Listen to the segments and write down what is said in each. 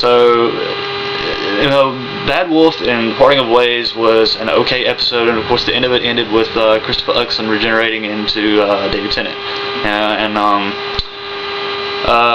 So, Bad Wolf and Parting of Ways was an okay episode, and of course the end of it ended with Christopher Eccleston regenerating into David Tennant.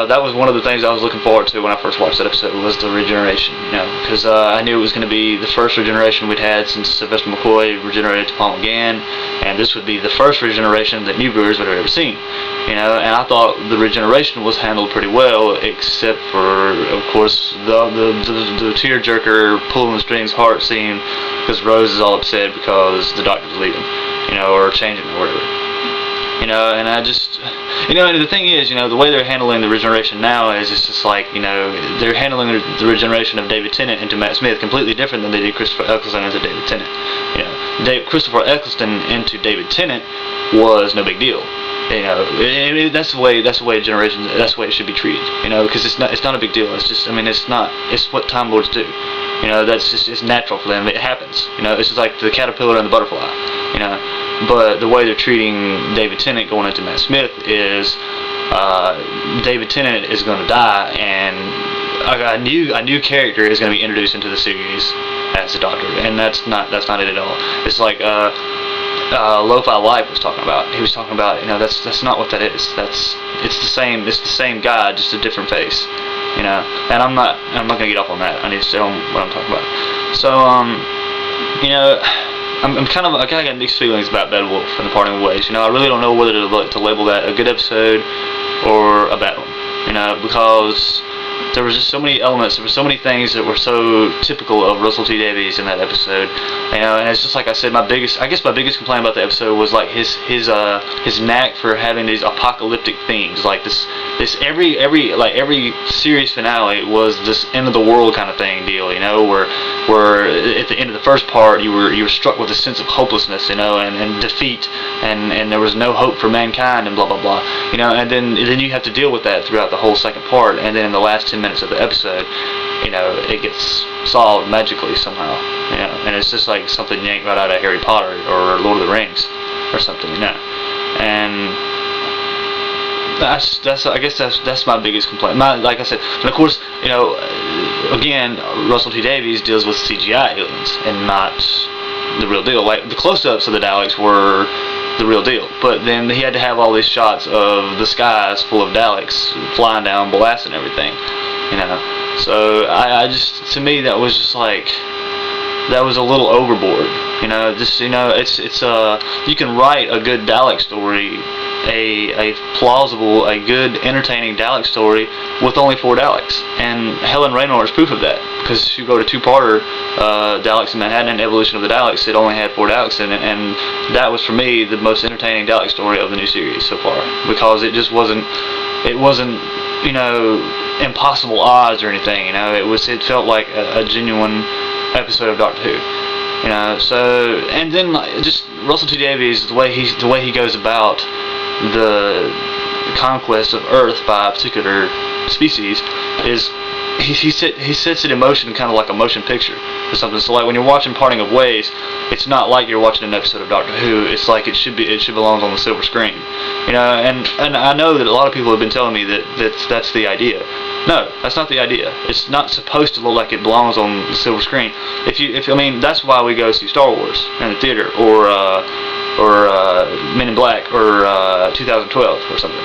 That was one of the things I was looking forward to when I first watched that episode, was the regeneration, because I knew it was going to be the first regeneration we'd had since Sylvester McCoy regenerated to Paul McGann, and this would be the first regeneration that new viewers would have ever seen, and I thought the regeneration was handled pretty well, except for, of course, the tearjerker pulling the strings heart scene, because Rose is all upset because the doctor's leaving, or changing or whatever. And I just, and the thing is, the way they're handling the regeneration now is it's just like, they're handling the regeneration of David Tennant into Matt Smith completely different than they did Christopher Eccleston into David Tennant. Christopher Eccleston into David Tennant was no big deal. That's the way generation, that's the way it should be treated. Because it's not a big deal. It's just, it's what Time Lords do. That's just, it's natural for them. It happens. It's just like the caterpillar and the butterfly. But the way they're treating David Tennant going into Matt Smith is David Tennant is going to die, and a new character is going to be introduced into the series as the Doctor, and that's not it at all. It's like Lo-Fi Life was talking about. He was talking about, that's not what that is. It's the same guy, just a different face. And I'm not gonna get off on that. I need to stay on what I'm talking about. So I kind of got mixed feelings about Bad Wolf and the Parting of Ways. I really don't know whether to label that a good episode or a bad one. Because there was just so many elements, there were so many things that were so typical of Russell T Davies in that episode. And it's just like I said, my biggest complaint about the episode was like his knack for having these apocalyptic themes, like this every series finale was this end of the world kind of thing deal, where at the end of the first part you were struck with a sense of hopelessness, and defeat, and there was no hope for mankind, and blah blah blah, and then you have to deal with that throughout the whole second part, and then in the last 10 minutes of the episode, it gets solved magically somehow, and it's just like something yanked right out of Harry Potter or Lord of the Rings or something, and I guess that's my biggest complaint. Like I said, and of course, again, Russell T Davies deals with CGI aliens and not the real deal. Like the close-ups of the Daleks were the real deal, but then he had to have all these shots of the skies full of Daleks flying down, blasting everything. So I just, to me, that was just like, that was a little overboard. It's you can write a good Dalek story, a plausible, a good, entertaining Dalek story with only 4 Daleks, and Helen Raynor is proof of that, because you go to two-parter Daleks in Manhattan and Evolution of the Daleks, it only had 4 Daleks in it, and that was for me the most entertaining Dalek story of the new series so far, because it just wasn't impossible odds or anything. It felt like a genuine episode of Doctor Who. So, and then just Russell T Davies, the way he goes about the conquest of Earth by a particular species is he sets it in motion, kind of like a motion picture or something. So like when you're watching Parting of Ways, it's not like you're watching an episode of Doctor Who. It's like it should belong on the silver screen, and I know that a lot of people have been telling me that's the idea. No, that's not the idea. It's not supposed to look like it belongs on the silver screen. That's why we go see Star Wars in the theater, or Men in Black, or 2012 or something.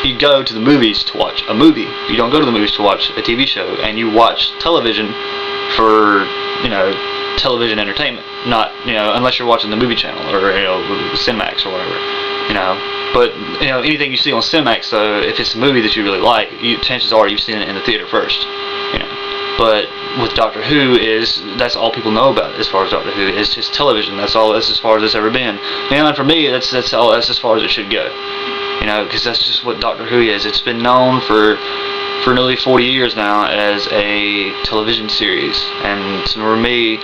You go to the movies to watch a movie. You don't go to the movies to watch a TV show, and you watch television for television entertainment. Not unless you're watching the movie channel or Cinemax or whatever. But anything you see on Cinemax, though, if it's a movie that you really like, chances are you've seen it in the theater first. But with Doctor Who, that's all people know about it, as far as Doctor Who is just television. That's as far as it's ever been. And for me, that's as far as it should go. Because that's just what Doctor Who is. It's been known for nearly 40 years now as a television series, and for me,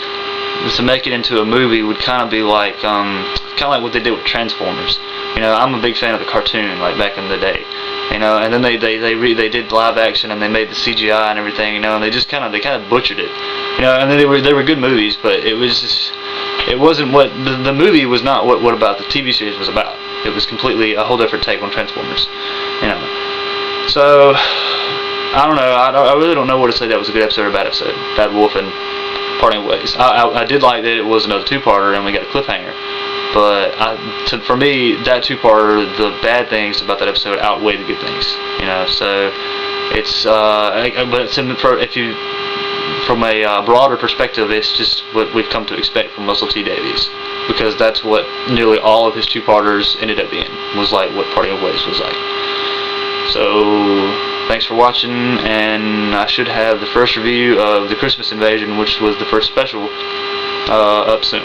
to make it into a movie would kind of be like what they did with Transformers. I'm a big fan of the cartoon, like back in the day. And then they did live action, and they made the CGI and everything. And they just kind of butchered it. And then they were good movies, but it wasn't what the movie was not what about the TV series was about. It was completely a whole different take on Transformers. So I don't know. I really don't know where to say that was a good episode or a bad episode. Bad Wolf and Parting Ways. I did like that it was another two-parter and we got a cliffhanger. But for me, that two-parter, the bad things about that episode outweigh the good things. You know, so it's from a broader perspective, it's just what we've come to expect from Russell T Davies, because that's what nearly all of his two-parters ended up being, was like what Parting Ways was like. So thanks for watching, and I should have the first review of The Christmas Invasion, which was the first special, up soon.